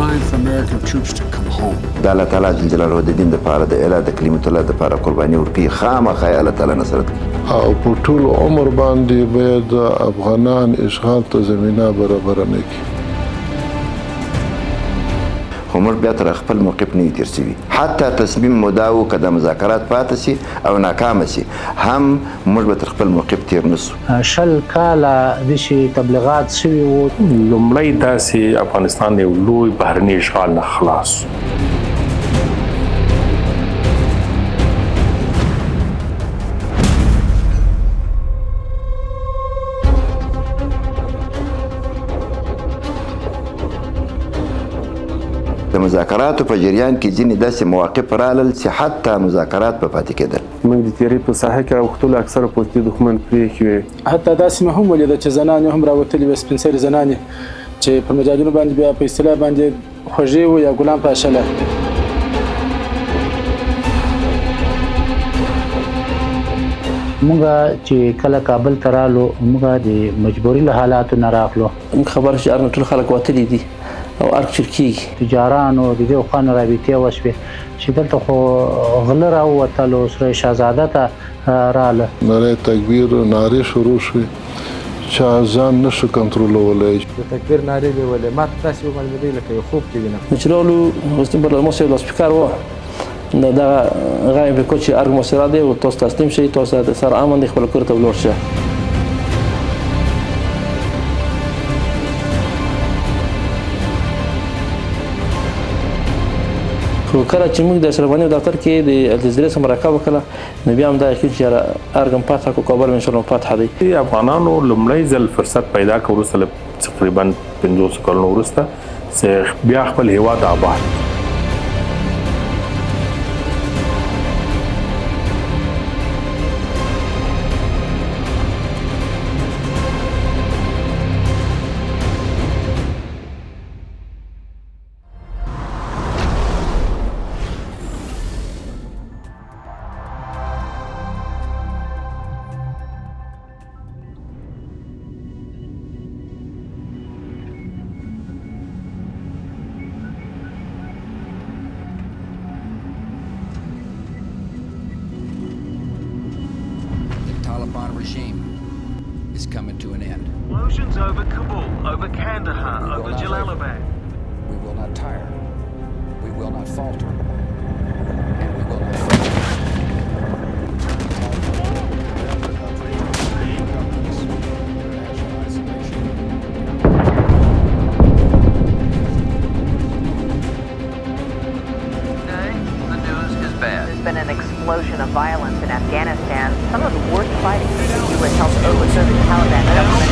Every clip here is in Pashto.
time for American troops to come home. د الله تعالی جل جلاله د دین دپاره د اعلی د کلمت الله دپاره قرباني ورکوي، خامخا یې الله تعالی نصرت کوي. او په ټول عمر باندې باید افغانان اشغال ته زمینه برابره نه کړي. خو موږ بیا تر خپل موقف نه یو تېر سوي، حتی تصمیم مو دا و که د مذاکرات پاتې سي او ناکامه سي هم موږ به تر خپل موقف تېر نه سو. 20 کاله داسې تبلیغات سوي وو. لومړی داسې افغانستان یو لوی بهرني اشغال نه خلاص. د مذاکراتو په جریان کې ځینې داسې مواقف رالل چې حتی مذاکرات په پاتې کېدل. موږ د تیاري په ساحه کې راوختلو اکثره پوستې دښمن پرېښې وې. حتی داسې مې هم ولیده چې زنانې هم راوتلې وې، سپین سرې زنانې چې په مجاهدینو باندې بیا په اصطلاح باندې خوږې وو یا ګلان پاشله. موږ چې کله کابل ته رالو موږ د مجبوري له حالاتو نه راغلو. خبر چې ارنه ټول خلک وتلي دي او ارګ چرکیږي. تجارانو د دې خوانو رابطې وشوې چې دلته خو غله راووتلو، سره شهزاده ته راله. ناره تکبیر نارې شروع شوې، چا ځان نشو کنټرولولی. د تکبیر نارې به ولې ما ته داسې ومعلومېدی لکه یو خوب کې وینم. چې راغلو غوښتي پر لمسه لاسپیکر و نو دا غایم په کوچ ارګ مسره دی او تاسو تسلیم شئ، تاسو د سر امن خپل کور ته ولاړ شئ. خو کله چې موږ د اشرف غني دفتر کې د الجزیرې سره مرکه وکړه نو بیا هم دا یقین چې ارګم فتح کو کابل ان شاء الله فتح دی. افغانانو لومړی ځل فرصت پیدا کړ وروسته تقریبا 50 کلونو وروسته چې بیا خپل هیواد آباد. Taliban regime is coming to an end. Explosions over Kabul, over Kandahar, over Jalalabad. We will not tire. We will not falter. And we will not fail. There's been an explosion of violence in Afghanistan. Some of the worst fighting since the U.S. helped overthrow the Taliban government.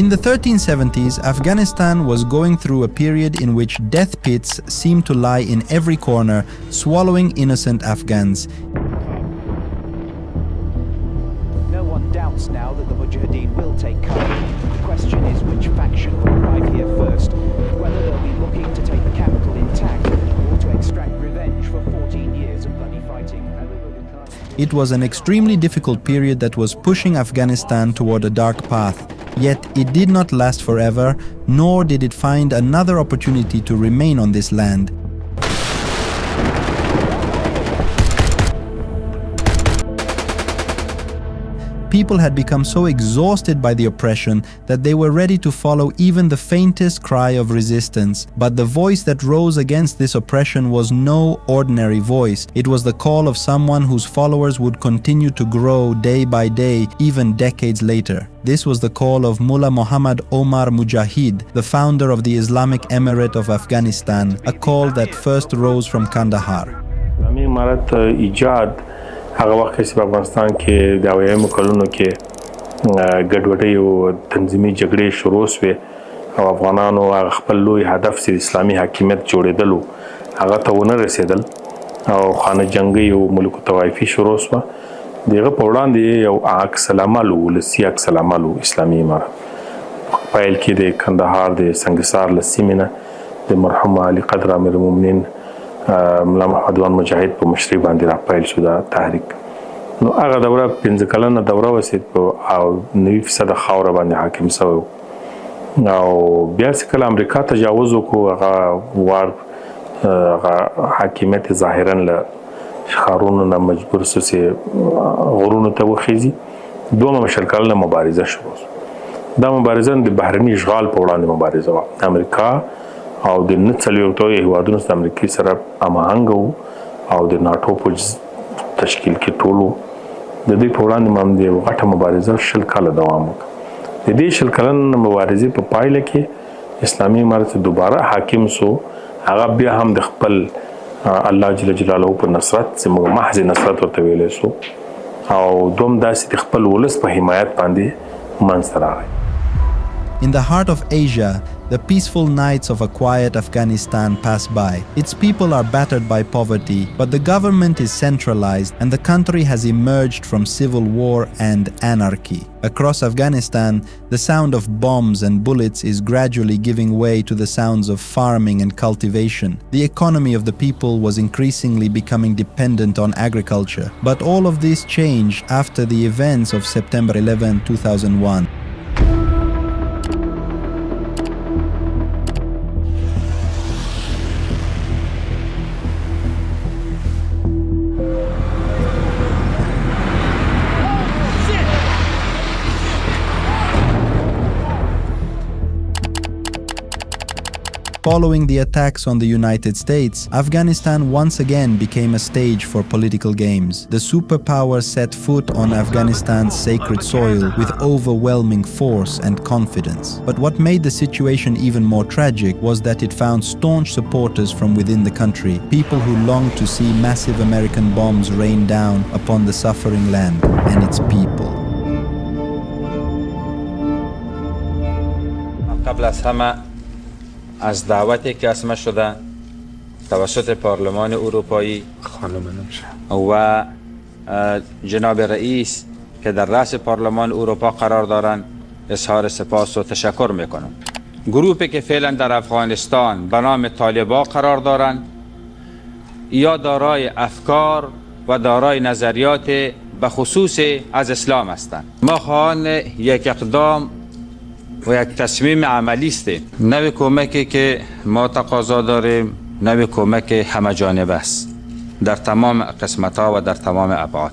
In the 1370s, Afghanistan was going through a period in which death pits seemed to lie in every corner, swallowing innocent Afghans. No one doubts now that the Mujahideen will take Kabul. The question is which faction will arrive here first, whether they'll be looking to take the capital intact or to extract revenge for 14 years of bloody fighting. It was an extremely difficult period that was pushing Afghanistan toward a dark path. Yet it did not last forever, nor did it find another opportunity to remain on this land. People had become so exhausted by the oppression that they were ready to follow even the faintest cry of resistance. But the voice that rose against this oppression was no ordinary voice. It was the call of someone whose followers would continue to grow day by day, even decades later. This was the call of Mullah Muhammad Omar Mujahid, the founder of the Islamic Emirate of Afghanistan, a call that first rose from Kandahar. Islamic Emirate ایجاد هغه وخت چې په افغانستان کې د اویایم کلونو کې ګډوډۍ او تنظیمي جګړې شروع شوې او افغانانو هغه خپل لوی هدف چې اسلامي حاکمیت جوړېدل هغه ته ونه رسېدل او خانه جنګي او ملک طوایفي شروع شوه. دغه په وړاندې یو عکس العمل ولسي عکس العمل اسلامي امارت پیل کې د کندهار د سنگسار له سیمې نه د مرحوم علي قدر امیر المؤمنین ملا محمد وان مجاهد په مشرۍ باندې راپیل شو دا تحریک نو هغه دوره 15 کلنه دوره وسید او 90% خاوره باندې حاکم شو او بیا چې کله امریکا تجاوز وکړو هغه وار حاکمیت ظاهرا له ښارونو نه مجبور سو چې غرونو ته وخیزي دوه مشکلونه مبارزه شروع دا مبارزه د بهرني اشغال په وړاندې مبارزه وه امریکا او د نڅلوي هیوادونو د امریکای سره هماهنګ او د ناتو په تشکیل کې ټولو د دې په وړاندې باندې غټه مبارزه شل کاله دوام وکړه د دې شل کلن مبارزې په پایله کې اسلامي امارت دوباره حاکم سو هغه بیا هم د خپل الله جل جلاله په نصرت چې محض نصرت ورته ویلې سو او دوم داسې د خپل ولس په حمایت باندې منځته راغی. In the heart of Asia, the peaceful nights of a quiet Afghanistan pass by. Its people are battered by poverty, but the government is centralized and the country has emerged from civil war and anarchy. Across Afghanistan, the sound of bombs and bullets is gradually giving way to the sounds of farming and cultivation. The economy of the people was increasingly becoming dependent on agriculture, but all of this changed after the events of September 11, 2001. Following the attacks on the United States, Afghanistan once again became a stage for political games. The superpower set foot on Afghanistan's sacred soil with overwhelming force and confidence. But what made the situation even more tragic was that it found staunch supporters from within the country, people who longed to see massive American bombs rain down upon the suffering land and its people. از دعوتی که اسمه شده توسط پارلمان اروپایی و جناب رئیس که در رأس پارلمان اروپا قرار دارند اظهار سپاس و تشکر میکنم. گروهی که فعلا در افغانستان به نام طالبان قرار دارند یا دارای افکار و دارای نظریات به خصوص از اسلام هستند. ما خواهان یک اقدام و یک تصمیم عملی است. نوع کمکی که ما تقاضا داریم نوع کمک همه جانبه است در تمام قسمت‌ها و در تمام ابعاد.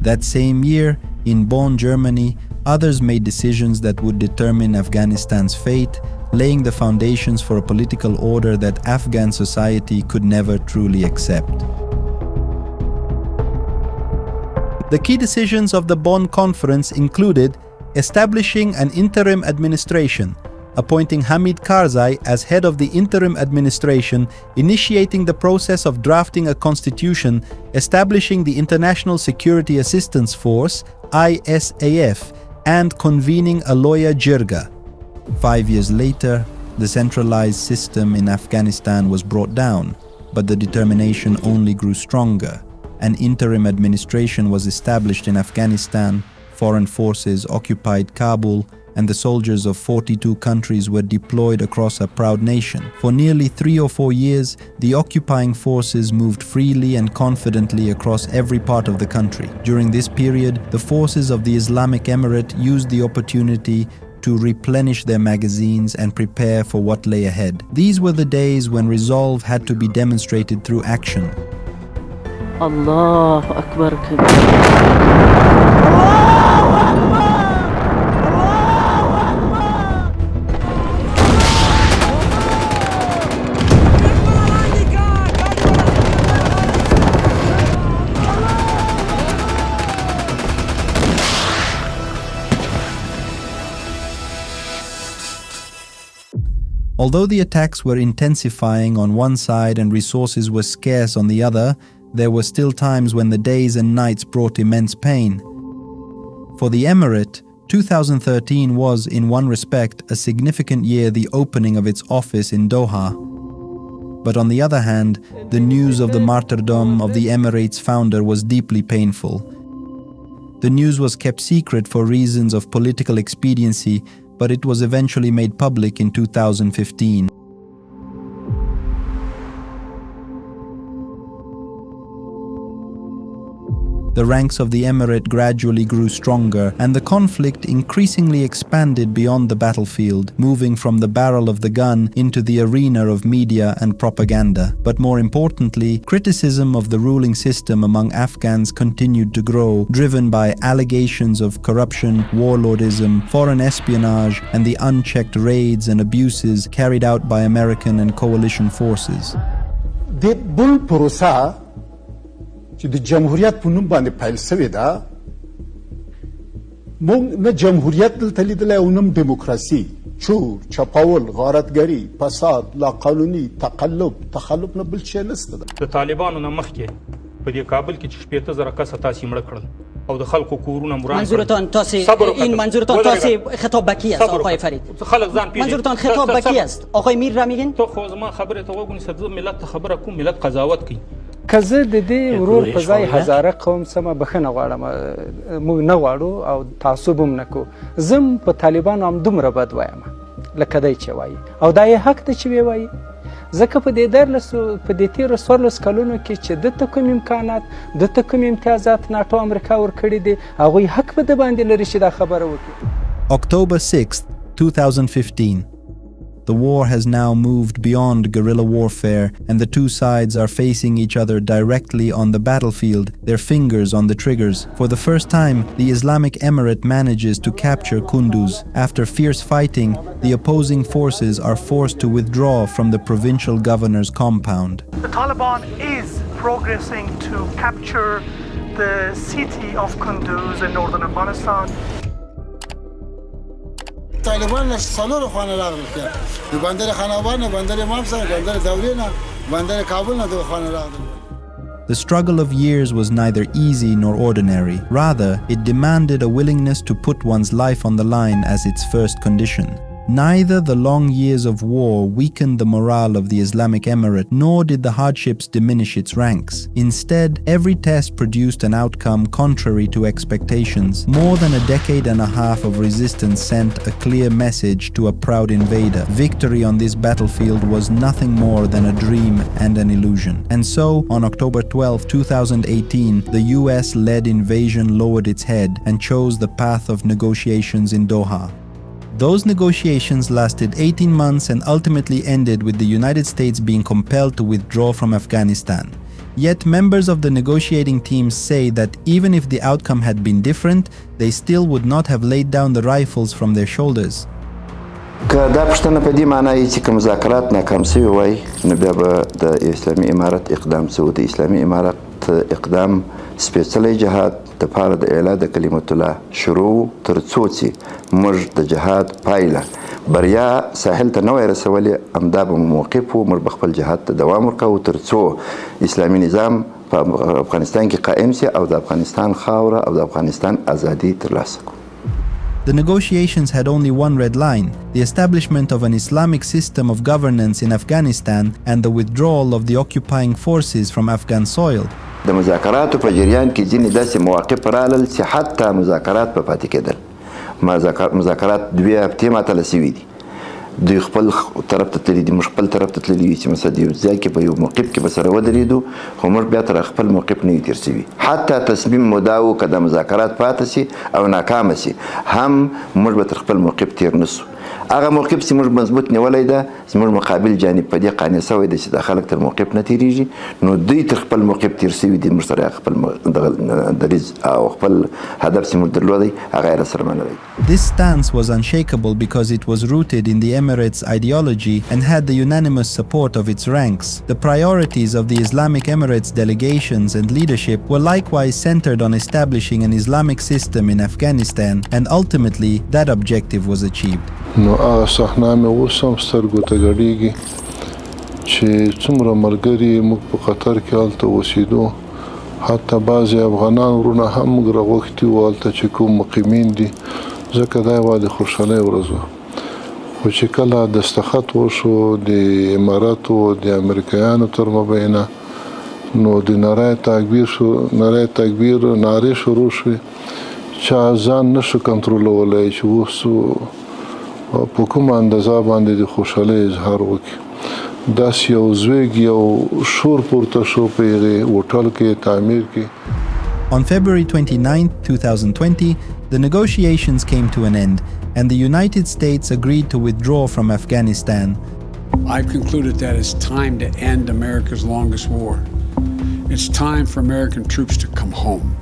That same year, in Bonn, Germany, others made decisions that would determine Afghanistan's fate, laying the foundations for a political order that Afghan society could never truly accept. The key decisions of the Bonn Conference included establishing an interim administration, appointing Hamid Karzai as head of the interim administration, initiating the process of drafting a constitution, establishing the International Security Assistance Force, ISAF, and convening a lawyer jirga. 5 years later, the centralized system in Afghanistan was brought down, but the determination only grew stronger. An interim administration was established in Afghanistan, foreign forces occupied Kabul, and the soldiers of 42 countries were deployed across a proud nation. For nearly 3 or 4 years, the occupying forces moved freely and confidently across every part of the country. During this period, the forces of the Islamic Emirate used the opportunity to replenish their magazines and prepare for what lay ahead. These were the days when resolve had to be demonstrated through action. الله أكبر كبير. Although the attacks were intensifying on one side and resources were scarce on the other, there were still times when the days and nights brought immense pain. For the Emirate, 2013 was, in one respect, a significant year, the opening of its office in Doha. But on the other hand, the news of the martyrdom of the Emirate's founder was deeply painful. The news was kept secret for reasons of political expediency, but it was eventually made public in 2015. the ranks of the emirate gradually grew stronger, and the conflict increasingly expanded beyond the battlefield, moving from the barrel of the gun into the arena of media and propaganda. But more importantly, criticism of the ruling system among Afghans continued to grow, driven by allegations of corruption, warlordism, foreign espionage, and the unchecked raids and abuses carried out by American and coalition forces. د بل پروسه چې د جمهوریت په نوم باندې پیل شوې ده موږ نه جمهوریت دلته لیدلی او نه دیموکراسي چور چپاول غارتګري فساد لاقانوني تخلف نه بل شی نشته د طالبانو نه مخکې په دې کابل کې چې 15000 کسه تاسې مړه کړل او د خلکو کورونه مران منظورتان تاسې این منظورتان تاسې خطاب به کی است آقای فرید خلک ځان پیژني منظورتان خطاب به کی است آقای میر را میگین تو خو زما خبره ته وګونی زه ملت ته خبره کوم ملت قضاوت کوي که زه د دې ورور په ځای هزاره قوم سمه بخښنه غواړم موږ نه غواړو او تعصب هم نه کوو زه په طالبانو هم دومره بد وایم لکه دی چې وایي او دا یې حق دی چې ویې وایي ځکه په دې تېرو 14 کلونو کې چې دته کوم امکانات دته کوم امتیازات ناټو امریکا ورکړي دي هغوی حق په ده باندې لري چې دا خبره وکړي. October 6th, 2015. The war has now moved beyond guerrilla warfare, and the two sides are facing each other directly on the battlefield, their fingers on the triggers. For the first time, the Islamic Emirate manages to capture Kunduz. After fierce fighting, the opposing forces are forced to withdraw from the provincial governor's compound. The Taliban is progressing to capture the city of Kunduz in northern Afghanistan. طالبان له څلورو خواته راغلل د بندر خاناباد نه بندر مافسا بندر دولې نه بندر کابل نه دوه خواته راغلل. The struggle of years was neither easy nor ordinary. Rather, it demanded a willingness to put one's life on the line as its first condition. Neither the long years of war weakened the morale of the Islamic Emirate, nor did the hardships diminish its ranks. Instead, every test produced an outcome contrary to expectations. More than a decade and a half of resistance sent a clear message to a proud invader. Victory on this battlefield was nothing more than a dream and an illusion. And so, on October 12, 2018, the US-led invasion lowered its head and chose the path of negotiations in Doha. Those negotiations lasted 18 months and ultimately ended with the United States being compelled to withdraw from Afghanistan. Yet members of the negotiating teams say that even if the outcome had been different, they still would not have laid down the rifles from their shoulders. که دا پوښتنه په دې معنی وي چې که مذاکرات ناکام شوي وای نو بیا به د اسلامي امارت اقدام شوی د اسلامي امارت اقدام سپېڅلی جهاد دپاره د اعلا د کلمت الله شروع تر څو چې موږ د جهاد پایله بریا ساحل ته نه وای رسولې همدا به موقف و موږ به خپل جهاد ته دوام ورکوو تر څو اسلامي نظام په افغانستان کې قائم شي او د افغانستان خاوره او د افغانستان ازادي ترلاسه کړو. The negotiations had only one red line: the establishment of an Islamic system of governance in Afghanistan and the withdrawal of the occupying forces from Afghan soil. د مذاکراتو په جریان کې ځینې داسې مواقف رالل چې حتی مذاکرات په پاتې کېدل. مذاکرات 2 هفتې معطله شوي دي. دوی خپل طرف ته تللي دي موږ خپل طرف ته تللي وي چې مثلا د یو ځای کې په یو موقف کې به سره ودرېدو خو موږ بیا تر خپل موقف نه یو تېر شوي. حتی تصمیم مو دا و که د مذاکرات پاته شي او ناکامه شي هم موږ به تر خپل موقف تېر نه سو. هغه موقف چې موږ مضبوط نیولی ده زموږ مقابل جانب په دې قانع شوی دی چې دا خلک تر موقف نه تېرېږي نو دوی تر خپل موقف تېر شوي دي موږ سره خپل دغه دریځ او خپل هدف چې موږ درلودی هغه یې راسره منلی. This stance was unshakable because it was rooted in the Emirates' ideology and had the unanimous support of its ranks. The priorities of the Islamic Emirates delegations and leadership were likewise centered on establishing an Islamic system in Afghanistan, and ultimately that objective was achieved. نو هغه صحنه مې اوس هم سترګو ته ګډېږي چې څومره ملګري موږ په قطر کې هلته اوسېدو حتی بعضې افغانان وروڼه هم موږ راغوښتي وو هلته چې کوم مقیمین دي ځکه دا یوه د خوشحالۍ ورځ وه خو چې کله دستخط وشو د اماراتو د امریکایانو تر مبینه نو د نارې تکبیر نارې شروع شوې چا ځان نشو کنټرولولی چې اوس په کومه اندازه باندې د خوشحالۍ اظهار وکړي داسې یو زویږ یو شور پورته شو په هغې هوټل کې تعمیر کې. On February 29, 2020, the negotiations came to an end, and the United States agreed to withdraw from Afghanistan. I've concluded that it's time to end America's longest war. It's time for American troops to come home.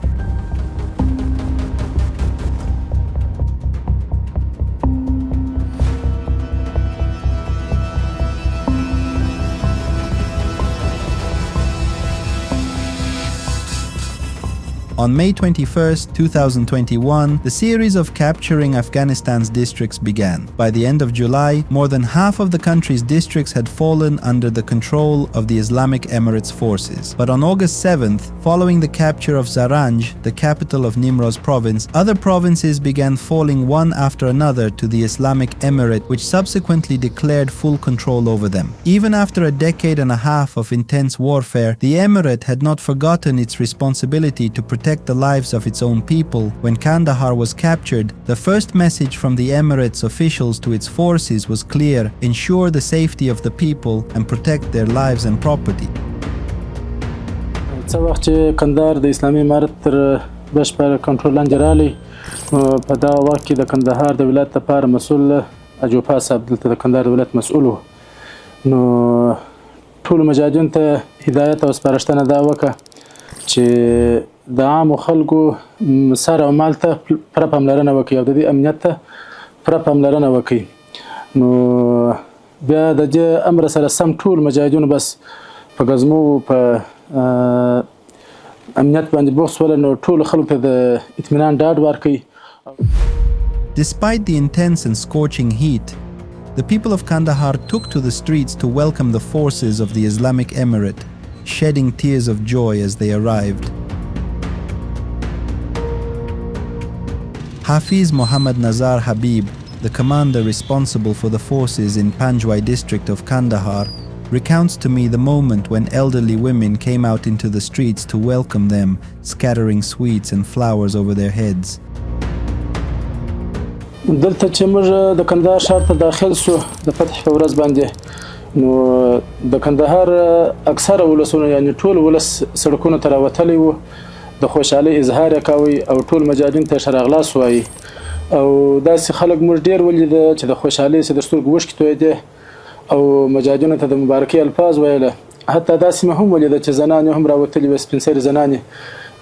On May 21st, 2021, the series of capturing Afghanistan's districts began. By the end of July, more than half of the country's districts had fallen under the control of the Islamic Emirates forces. But on August 7th, following the capture of Zaranj, the capital of Nimroz province, other provinces began falling one after another to the Islamic Emirate, which subsequently declared full control over them. Even after a decade and a half of intense warfare, the Emirate had not forgotten its responsibility to protect the lives of its own people. When Kandahar was captured, the first message from the Emirates officials to its forces was clear: ensure the safety of the people and protect their lives and property. څه وخت چې کندهار د اسلامي امارت تر بشپړ کنټرول لاندې راغلی، په دغه وخت کې د کندهار د ولایت لپاره مسؤل اجوپا صاحب دلته د کندهار د ولایت مسؤل و. نو ټولو مجاهدینو ته هدایت او سپارښتنه دا وکړه چې د عامو خلکو سر او مال ته پوره پاملرنه وکړي او د دې امنیت ته پوره پاملرنه وکړي. نو بیا د دې امر سره سم ټول مجاهدینو بس په ګزمو په امنیت باندې بوخت شول، نو ټول خلکو ته د اطمینان ډاډ ورکړي. Despite the intense and scorching heat, the people of Kandahar took to the streets to welcome the forces of the Islamic Emirate, shedding tears of joy as they arrived. Hafiz Muhammad Nazar Habib, the commander responsible for the forces in Panjwai district of Kandahar, recounts to me the moment when elderly women came out into the streets to welcome them, scattering sweets and flowers over their heads. دلته چې موږ د کندهار ښار ته داخل شو د فتح په ورځ باندې، نو د کندهار اکثره ولسونه یعنی ټول ولس سړکونو ته راوتلی وو، د خوشحالۍ اظهار یې کوي او ټول مجاهدینو ته ښه راغلاست وایي. او داسې خلک موږ ډېر ولیده چې د خوشحالۍ چې د سترګو اوښکې تویېدې او مجاهدینو ته د مبارکۍ الفاظ ویله. حتی داسې مې هم ولیده چې زنانې هم راوتلي وې، سپین سرې زنانې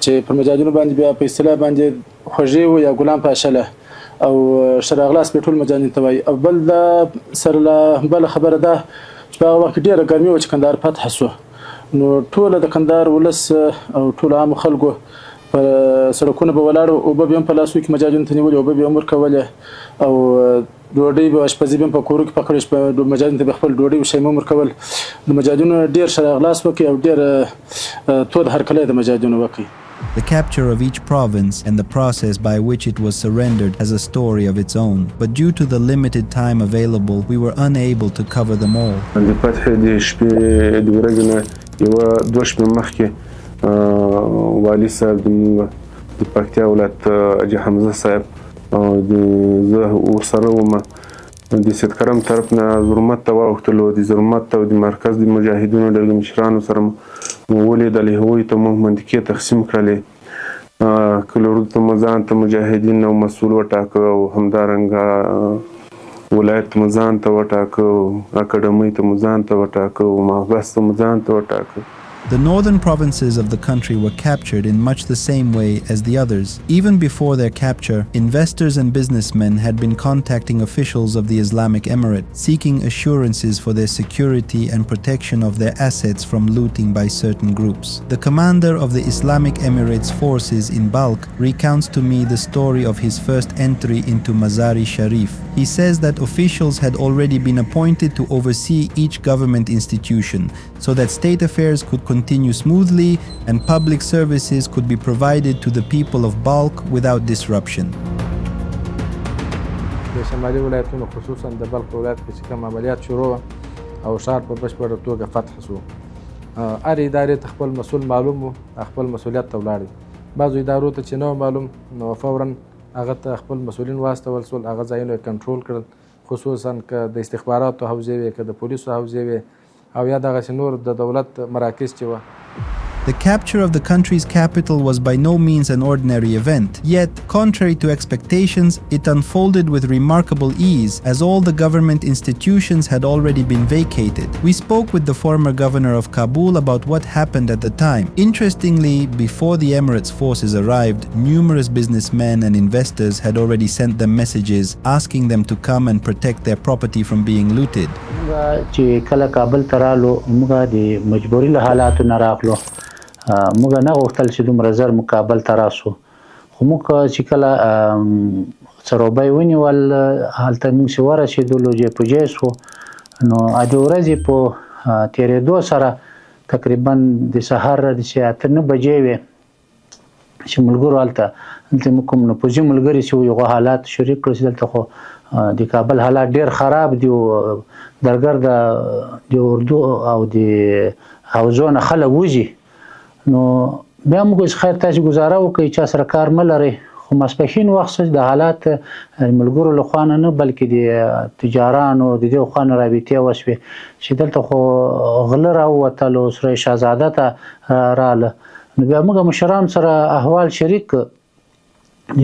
چې پر مجاهدینو باندې بیا په اصطلاح باندې خوږې وو یا ګلان پاشله او ښه راغلاست به ټول مجاهدینو ته وایي. او بل دا سره بله خبره ده چې په هغه وخت کې ډېره ګرمي وه چې کندهار فتح شو، نو ټوله د کندهار ولس او ټولو عامو خلکو په سړکونو به ولاړ وو، اوبه به هم په لاسو کې مجاهدینو ته نیولې، اوبه به هم ورکولې او ډوډۍ به اشپزي به هم په کورو کې پخوړې، مجاهدینو ته به خپل ډوډۍ او شی هم ورکول. د مجاهدینو ډېر ښه راغلاست وکړي او ډېر تود هرکلی د مجاهدینو وکړي. The capture of each province and the process by which it was surrendered has a story of its own, but due to the limited time available, we were unable to cover them all. د فتح د شپې د ورځې نه یوه دوه شپې مخکې والي صاحب د پکتیا ولایت حاجي حمزه صاحب زه ورسره وم، د سید کرم طرف نه زرمت ته واوښتلو، د زرمت او د مرکز د مجاهدینو ډلې مشرانو سره مو ولیدلې، هغوی ته مو منطقې تقسیم کړلې، کلورو ته مو ځان ته مجاهدین او مسؤل وټاکه او همدارنګه ولایت ته مو ځان ته وټاکه، اکاډمۍ ته مو ځان ته وټاکه او محبس ته مو ځان ته وټاکه. The northern provinces of the country were captured in much the same way as the others. Even before their capture, investors and businessmen had been contacting officials of the Islamic Emirate, seeking assurances for their security and protection of their assets from looting by certain groups. The commander of the Islamic Emirates forces in Balkh recounts to me the story of his first entry into Mazar-e Sharif. He says that officials had already been appointed to oversee each government institution, so that state affairs could continue smoothly and public services could be provided to the people of Balkh without disruption. د شمالي ولایتونو خصوصا د بلخ ولایت کې چې کوم عملیات شروع او ښار په بشپړه توګه فتح شو، هر ادارې ته خپل مسؤل معلوم و، خپل مسؤلیت ته ولاړ. بعضو ادارو ته چې نه معلوم نو فورا هغه ته خپل مسؤلین واستول شول، هغه ځایونه یې کنټرول کړل، خصوصا که د استخباراتو حوزې وې، که د پولیسو حوزې وې او یا دغسې نور د دولت مراکز چې وه. The capture of the country's capital was by no means an ordinary event, yet, contrary to expectations, it unfolded with remarkable ease as all the government institutions had already been vacated. We spoke with the former governor of Kabul about what happened at the time. Interestingly, before the Emirates forces arrived, numerous businessmen and investors had already sent them messages asking them to come and protect their property from being looted. چې کله کابل ته رالو موږ د مجبوري له حالاتو نه راغلو موږ نه غوښتل چې دومره زر مقابل ته راسو خو موږ چې کله سروبی ونیول هلته موږ چې ورسېدلو په جای شو نو د ورځې په تېرېدو سره تقریبا د سهار د 8 بجې وې چې ملګرو هلته موږ کوم نفوذي ملګري چې یو حالات شریک کړل چې دلته خو د کابل حالات ډېر خراب دي او درګر د اردو او د حوزو نه خلک وځي نو بیا موږ خیر تاسو گزاره وکړئ چې سره کار مه لرئ خو ماسپښین وخت د حالات ملګرو له خوا نه بلکې د تجارانو د دې خوا نه رابطې وشوې چې دلته خو غله راووتل او سره شهزاده ته راله نو بیا موږ مشران سره احوال شریک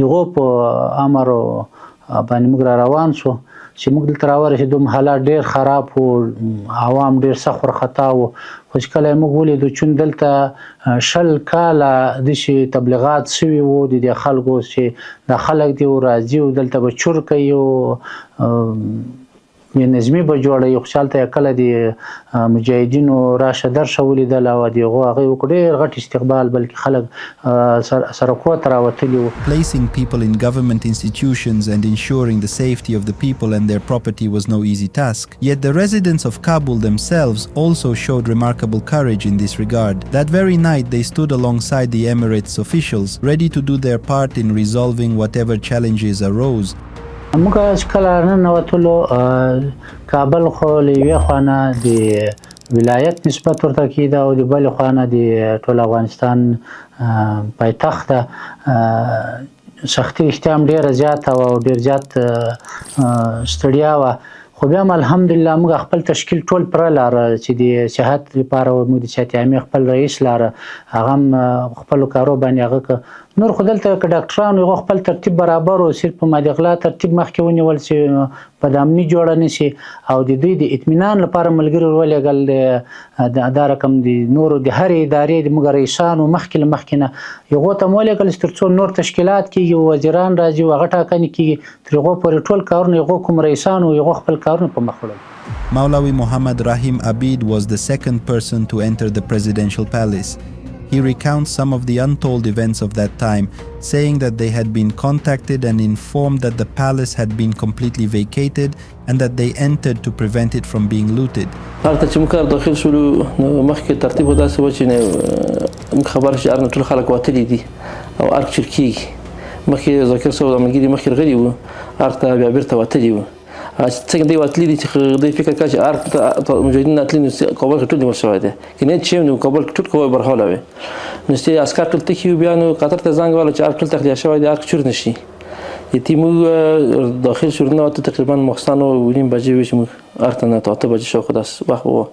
یو په امر باندې موږ روان شو چې موږ دلته راورسېدو حالات ډېر خراب وو عوام ډېر سخت وارخطا وو خو چې کله موږ ولیدو چې دلته 20 کاله داسې تبلیغات سوي وو د دې خلکو چې دا خلک دي راځي او دلته به چور کوي او نظمي به جوړوي خو چې هلته کله د مجاهدینو راشه درشه ولیدل او د هغو هغې وکړو ډېر غټ استقبال بلکې خلک سرکو ته راوتلي وو. Placing people in government institutions and ensuring the safety of the people and their property was no easy task. Yet the residents of Kabul themselves also showed remarkable courage in this regard. That very night they stood alongside the Emirates officials, ready to do their part in resolving whatever challenges arose. موږ چې کله ننوتلو کابل خو له یوې خوا نه د ولایت نسبت ورته کېده او د بلې خوا نه د ټول افغانستان پایتخت ته سختي رښتیا هم ډېره زیاته وه او ډېر زیات ستړیا وه خو بیا هم الحمدلله موږ خپل تشکیل ټول پوره لاره چې د صحت لپاره موږ د صحت عامې خپل رئیس لاره هغه هم خپلو کارو باندې هغه که نور خو دلته که ډاکټرانو هغه خپل ترتیب برابر و صرف په مادغلا ترتیب مخکې ونیول چې بدامني جوړه نه شي او د دوی د اطمینان لپاره ملګري ولېږل دا رقم د نورو د هرې ادارې د موږ رئیسانو مخکې له مخکې نه هغو ته مو ولېږل چې تر څو نور تشکیلات کېږي وزیران راځي او هغه ټاکنې کېږي تر هغو پورې ټول کارونه هغو کوم رئیسانو هغو خپل کارونه په مخ وړل. Maulawi Muhammad Rahim Abid was the second person to enter the presidential palace. He recounts some of the untold events of that time, saying that they had been contacted and informed that the palace had been completely vacated and that they entered to prevent it from being looted. هلته چې موږ داخل شولو نو مخکې ترتیب داسې و چې خبر چې ارنه ټول خلک وتلي دي او ارګ چور کېږي مخکې ذاکر صاحب د ملګري مخکې راغلي وو ارګ ته بیا بېرته وتلي وو څنګه دوی وتلي دي چې دوی فکر کوي چې ارګ ته مجاهدین راتلي نو کابل کې ټول نیول شوی دی که نیت شوی نو کابل کې ټول کوی برحاله وي نو چې عسکر ټول تکي وو بیا نو قطر ته زنګ وواله چې ارګ ټول تخلیه شوی دی ارګ چور نه شي موږ داخل شو ننوتو تقریبا ماخستن و نیم بجې وې چې موږ ارګ ته ننوتو 8 بجې شاوخوا داسې وخت و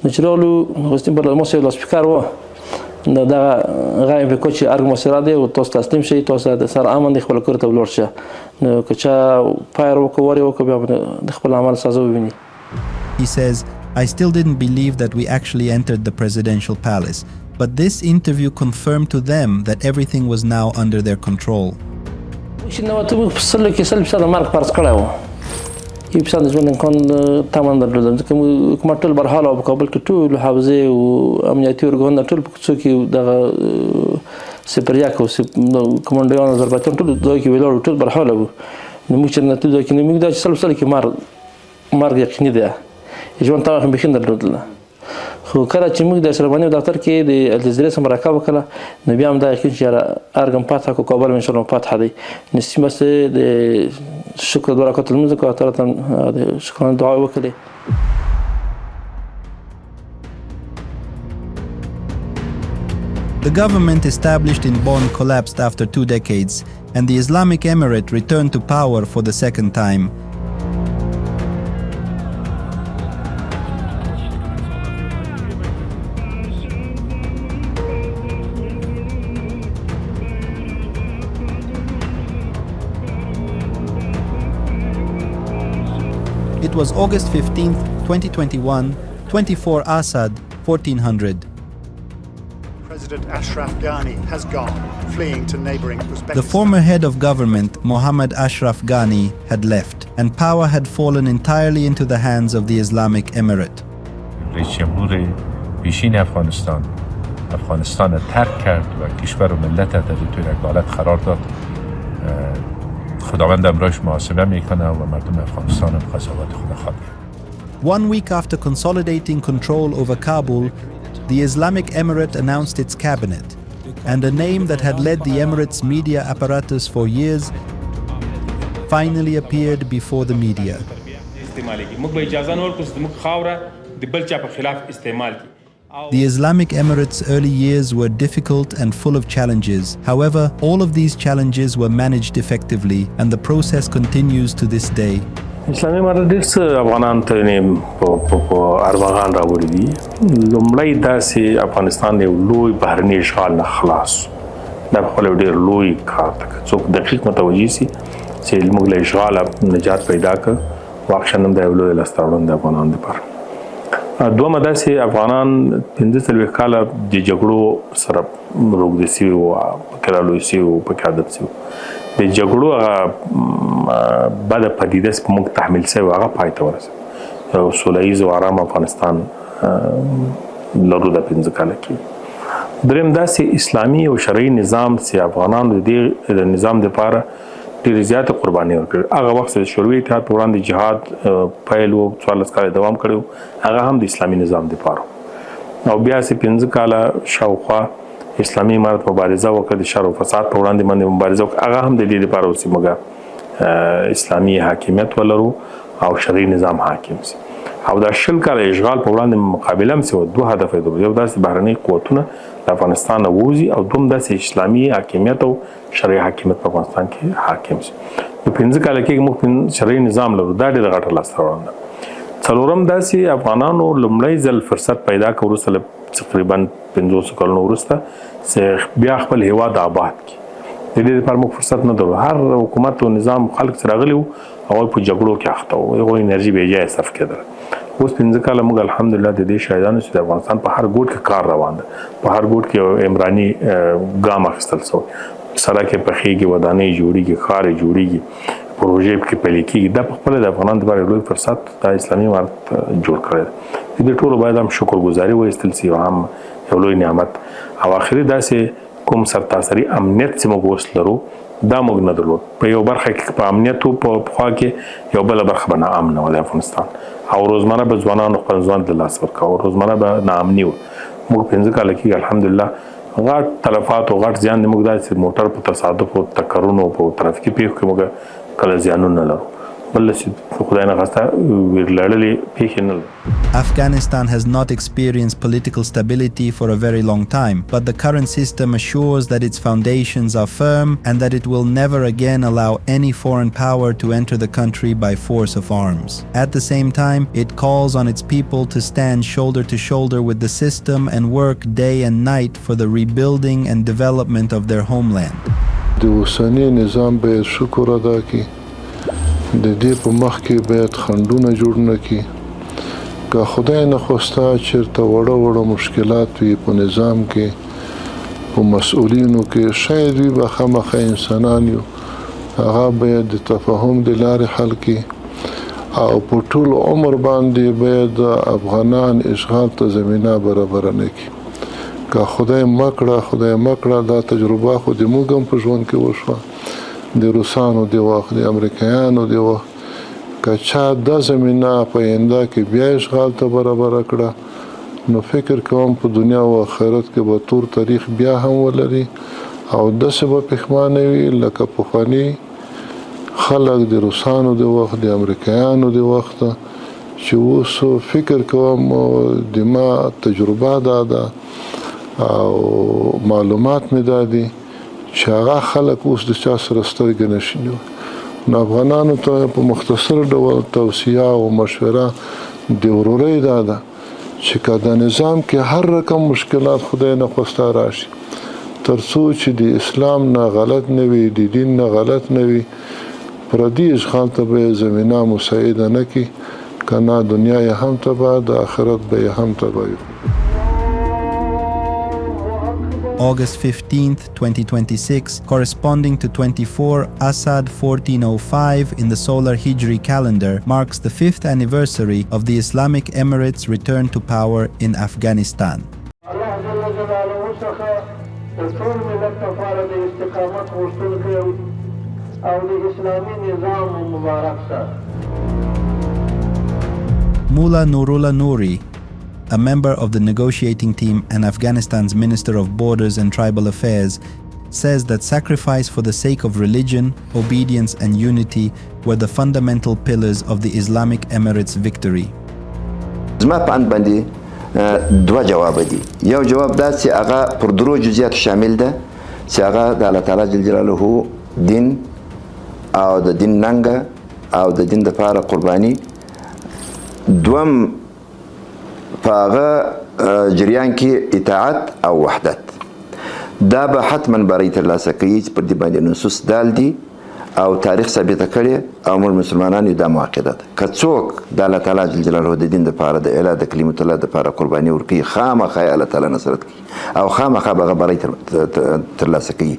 نو چې راغلو غوښتیم پر ما سره لاسپیکر و نو دا غواړم په کوچ ارګ مسره دی او تاسو تسلیم شئ تاسو د سر امن خپل کور ته ولاړ شه نو که چا فایر وکړي بیا د خپل عمل سزا وویني. He says, I still didn't believe that we actually entered the presidential palace, but this interview confirmed to them that everything was now under their control. چې نو ته په سل کې سل په مرګ پرس کړو یو په ژوند کون تمام درلودم چې کوم ټول برحاله په کابل کې ټول حوزه او امنیتي ورګون ټول په څو کې د سپریاک او کمانډویان آذربایجان ټول دوی کې ویلو ټول برحاله وو نو موږ چې نتو دوی کې موږ د سل کې مرګ یقیني ده ژوند ته هم بخین درلودل خو کله چې موږ د سربانی دفتر کې د الجزیره سره مرکه وکړه نو بیا هم دا یقین چې ارګم پاتې کو کابل ان شاء الله پاتې دی نسیم بس د شکر برکات المزه کو تعالی شکر دعا وکړي. The government established in Bonn collapsed after 2 decades, and the Islamic Emirate returned to power for the second time. It was August 15th, 2021, 24 Assad, 1400. President Ashraf Ghani has gone, fleeing to neighboring Uzbekistan. The former head of government, Mohammad Ashraf Ghani, had left, and power had fallen entirely into the hands of the Islamic Emirate. رئیس جمهور پیشین افغانستان را ترک کرد و کشور و ملت در توی یک حالت قرار داد. خداوند امرایش محاسبه میکنه و مردم افغانستان هم قضاوت خود خواهد کرد. 1 week after consolidating control over Kabul, the Islamic Emirate announced its cabinet, and a name that had led the Emirates media apparatus for years finally appeared before the media. The Islamic Emirates' early years were difficult and full of challenges. However, all of these challenges were managed effectively, and the process continues to this day. اسلامي امارت ډېر څه افغانانو ته په ارمغان راوړي دي. لومړی داسې افغانستان یو لوی بهرني اشغال نه خلاص دا خپل ډېر لوی کار دی. څوک دقیق متوجي سي چې موږ له اشغال نجات پیدا کړ واقعا هم دا یو لوی لاسته راوړنه د افغانانو لپاره. دومره داسې افغانان 45 کاله د جګړو سره روږدي سوي وو، پکې رالوی سوي وو، پکې عادت سوي وو. د جګړو هغه بده پدیده چې په موږ تحمیل شوې هغه پای ته ورسېد. یو سوله ییز او ارام افغانستان لرو د 15 کاله کې. درېیم داسې اسلامي او شرعي نظام چې افغانانو د دې نظام دپاره ډېرې زیاته قربانۍ ورکړې. هغه وخت د شوروي اتحاد په وړاندې جهاد پیل و، 14 کاله دوام کړی و، هغه هم د اسلامي نظام دپاره. او بیا چې 15 کاله شاوخوا اسلامي امارت مبارزه وکړه، د شر او فساد په وړاندې باندې مبارزه وکړه. هغه هم د دې دپاره و چې موږ اسلامي حاکمیت ولرو او شرعي نظام حاکم سي. او دا 20 کاله اشغال په وړاندې مقابله هم سوه. 2 هدف یې درلود. یو داسې بهرني قوتونه د افغانستان نه ووځي او دوم داسې اسلامي حاکمیت او شرعي حاکمیت په افغانستان کې حاکم سي. په 15 کاله کې موږ شرعي نظام لرو. دا ډېره غټه لاسته راوړنه ده. څلورم داسې افغانانو لومړی ځل فرصت پیدا کړ وروسته له تقریبا 500 کلونو وروسته چې بیا خپل هېواد آباد کړي. د دې لپاره موږ فرصت نه درلود. هر حکومت او نظام خلک چې راغلي وو هغوی په جګړو کې اخته وو، هغوی انرژي بې ځایه صرف کېدله. اوس 15 کاله موږ الحمدلله د دې شاهدانو چې د افغانستان په هر ګوټ کې کار روان ده. په هر ګوټ کې یو عمراني ګام اخیستل شوی. سړک یې پخېږي، ودانۍ جوړېږي، ښار یې جوړېږي، پروژې پکې پیل کېږي. دا په خپله د افغانانو لپاره لوی فرصت د اسلامي امارت جوړ کړی دی. د دې ټولو باید هم شکرګزاري وایستل سي او هم یو لوی نعمت. او آخري داسې کوم سرتاسري امنیت چې موږ اوس لرو دا موږ نه درلود. په یو برخه کې په امنیت و، په پخوا کې یو بله برخه به ناامنه وه د افغانستان، او روزمره به ځوانانو خپل ځوان له لاسه ورکاوه، روزمره به ناامني وه. موږ 15 کاله کې الحمدلله غټ تلفات او غټ زیان موږ داسې موټر په تصادف او ټکرونو په ترافیکي پیښو کې موږ کله زیانونه لرو. بل چې خدای نه خواسته ویرلړلې پیښې نه لرو. Afghanistan has not experienced political stability for a very long time, but the current system assures that its foundations are firm and that it will never again allow any foreign power to enter the country by force of arms. At the same time, it calls on its people to stand shoulder to shoulder with the system and work day and night for the rebuilding and development of their homeland. د اوسني نظام باید شکر ادا کړي. د دې په مخ کې باید خنډونه جوړ نه کړي. که خدای نخواسته چېرته وړه مشکلات وي په نظام کې، په مسؤلینو کې، شاید وي به خامخا انسانان یو، هغه باید د تفاهم د لارې حل کړي. او په ټول عمر باندې باید افغانان اشغال ته زمینه برابره نه کړي. که خدای مکړه دا تجربه خو د موږ هم په ژوند کې وشوه، د روسانو د وخت، د امریکایانو د وخت. که چا دا زمینه په آینده کې بیا اشغال ته برابره کړه، نو فکر کوم په دنیا او آخرت کې به تور تاریخ بیا هم ولري او داسې به پښیمانه وي لکه پخواني خلک د روسانو د وخت، د امریکایانو د وخت، چې اوس فکر کوم د ما تجربه دا ده او معلومات مې دا دي چې هغه خلک اوس د چا سره سترګې نشي نیولی. نو افغانانو ته په مختصر ډول توصیه او مشوره د ورورۍ دا ده چې که د نظام کې هر رقم مشکلات خدای نخواسته راشي، تر څو چې د اسلام نه غلط نه وي، د دین نه غلط نه وي، پردي اشغال ته به زمینه مساعده نه کړي. کنا دنیا یې هم تباه د آخرت به یې هم تباه. August 15th, 2026, corresponding to 24 Asad 1405 in the solar Hijri calendar, marks the 5th anniversary of the Islamic Emirates' return to power in Afghanistan. Mullah Nurullah Nouri, a member of the negotiating team and Afghanistan's Minister of Borders and Tribal Affairs, says that sacrifice for the sake of religion, obedience and unity were the fundamental pillars of the Islamic Emirates' victory. زما په اند باندې دوه جواب دي. یو جواب دا چې هغه پر درو جزئیات شامل ده چې هغه د الله تعالی جل جلاله دین او د دین ننګه او د دین لپاره قرباني. دوم په هغه جریان کې اطاعت او وحدت. دا به حتما برای ترلاسه کوي چې پر دې باندې نصوص دال دي او تاریخ ثابته کړي او موږ مسلمانان دا معقیده ده. که څوک د الله تعالی جل جلاله د دین لپاره د اعلی د کلمت الله لپاره قرباني ورکوي خامخا الله تعالی نصرت کوي او خامخا به هغه برای ترلاسه کوي.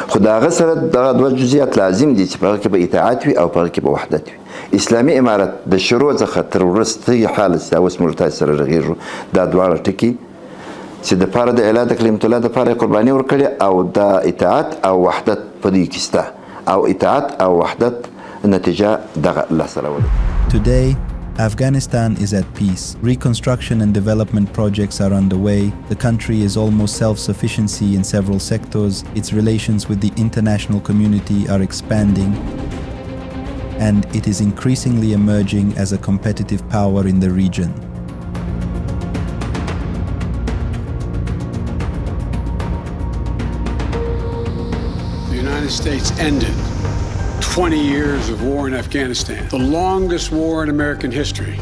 خو د هغه سره دغه دوه جزئیات لازم دي چې په هغه کې به اطاعت وي او په هغه کې به وحدت وي. اسلامي امارت د شروع څخه تر وروستي حالت چې اوس موږ تاسو سره رغېږو دا دواړه ټکي چې د پاره د اعلی د کلمت الله لپاره قرباني ورکړي او د اطاعت او وحدت په دې کې شته او اطاعت او وحدت نتیجه دغه الله سره ولري. Today, Afghanistan is at peace. Reconstruction and development projects are underway. The country is almost self-sufficiency in several sectors. Its relations with the international community are expanding. And it is increasingly emerging as a competitive power in the region. The United States ended 20 years of war in Afghanistan, the longest war in American history.